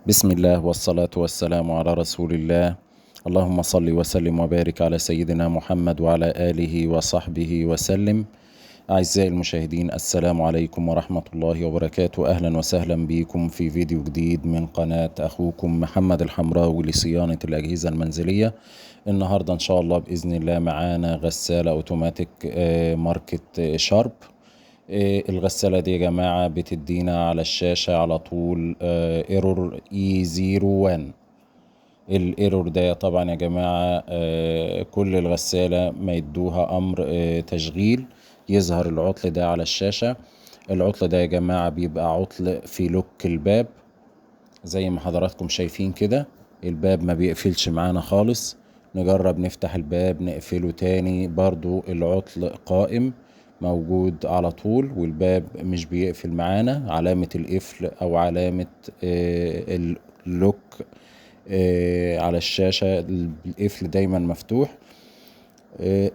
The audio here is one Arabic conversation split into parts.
بسم الله والصلاة والسلام على رسول الله. اللهم صل وسلم وبارك على سيدنا محمد وعلى آله وصحبه وسلم. أعزائي المشاهدين، السلام عليكم ورحمة الله وبركاته. أهلا وسهلا بكم في فيديو جديد من قناة أخوكم محمد الحمراوي لصيانة الأجهزة المنزلية. النهاردة إن شاء الله بإذن الله معانا غسالة أوتوماتيك ماركة شارب. الغسالة دي يا جماعة بتدينا على الشاشة على طول ايرور E01. الايرور ده طبعا يا جماعة كل الغسالة ما يدوها امر تشغيل يظهر العطل ده على الشاشة. العطل ده يا جماعة بيبقى عطل في لوك الباب، زي ما حضراتكم شايفين كده الباب ما بيقفلش معانا خالص. نجرب نفتح الباب نقفله تاني، برضو العطل قائم موجود على طول والباب مش بيقفل معانا. علامة القفل او علامة اللوك على الشاشة القفل دايما مفتوح.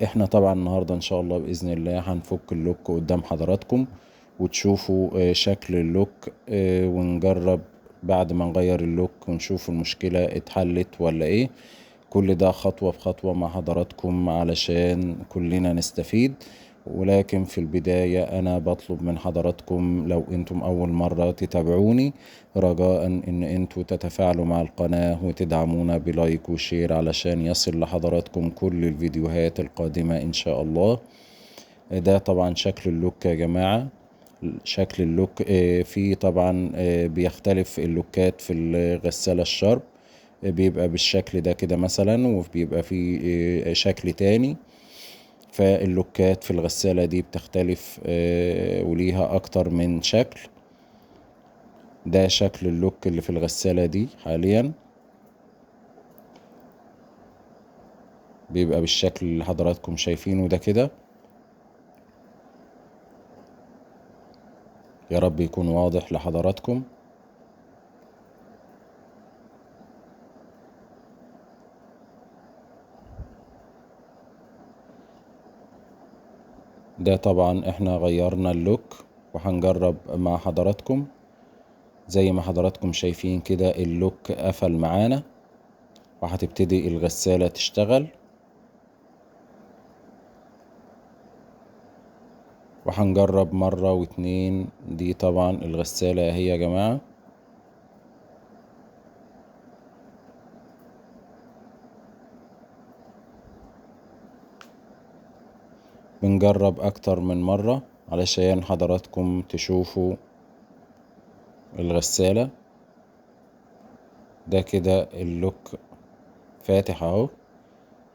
احنا طبعا النهاردة ان شاء الله بإذن الله هنفك اللوك قدام حضراتكم وتشوفوا شكل اللوك، ونجرب بعد ما نغير اللوك ونشوف المشكلة اتحلت ولا ايه. كل ده خطوة بخطوة مع حضراتكم علشان كلنا نستفيد. ولكن في البداية أنا بطلب من حضراتكم لو أنتم أول مرة تتابعوني، رجاء أن أنتم تتفاعلوا مع القناة وتدعمونا بلايك وشير علشان يصل لحضراتكم كل الفيديوهات القادمة إن شاء الله. ده طبعا شكل اللوك يا جماعة. شكل اللوك في طبعا بيختلف اللوكات في الغسالة الشارب، بيبقى بالشكل ده كده مثلا، وبيبقى في شكل تاني. فاللوكات في الغسالة دي بتختلف وليها اكتر من شكل. ده شكل اللوك اللي في الغسالة دي حاليا، بيبقى بالشكل اللي حضراتكم شايفينه ده كده. يا رب يكون واضح لحضراتكم. ده طبعا احنا غيرنا اللوك وهنجرب مع حضراتكم. زي ما حضراتكم شايفين كده اللوك قفل معانا وهتبتدي الغسالة تشتغل، وهنجرب مرة واتنين. دي طبعا الغسالة اهي يا جماعة. بنجرب اكتر من مرة علشان حضراتكم تشوفوا الغسالة. ده كده اللوك فاتح اهو.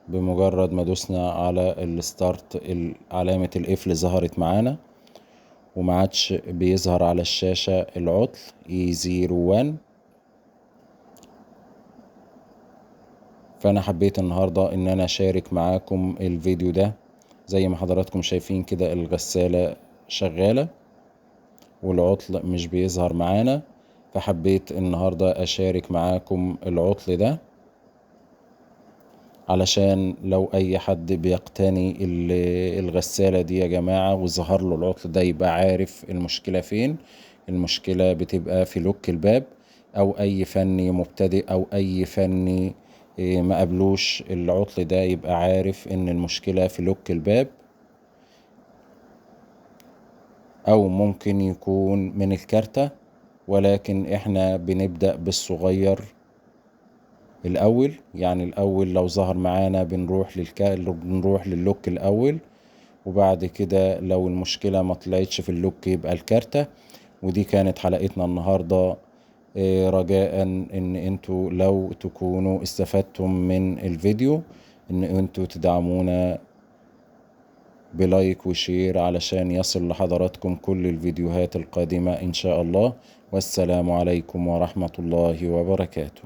بمجرد ما دوسنا على الستارت علامة القفل ظهرت معانا وما عادش بيظهر على الشاشة العطل E01. فانا حبيت النهاردة ان انا اشارك معاكم الفيديو ده. زي ما حضراتكم شايفين كده الغسالة شغالة والعطل مش بيظهر معانا، فحبيت النهاردة اشارك معاكم العطل ده علشان لو اي حد بيقتني الغسالة دي يا جماعة وظهر له العطل ده يبقى عارف المشكلة فين. المشكلة بتبقى في لوك الباب، او اي فني مبتدئ او اي فني ما قبلوش العطل ده يبقى عارف ان المشكلة في لوك الباب، او ممكن يكون من الكارتة. ولكن احنا بنبدأ بالصغير الاول. يعني الاول لو ظهر معانا بنروح للوك الاول، وبعد كده لو المشكلة ما طلعتش في اللوك يبقى الكارتة. ودي كانت حلقتنا النهاردة. رجاء ان انتوا لو تكونوا استفدتم من الفيديو ان انتوا تدعمونا بلايك وشير علشان يصل لحضراتكم كل الفيديوهات القادمة ان شاء الله. والسلام عليكم ورحمة الله وبركاته.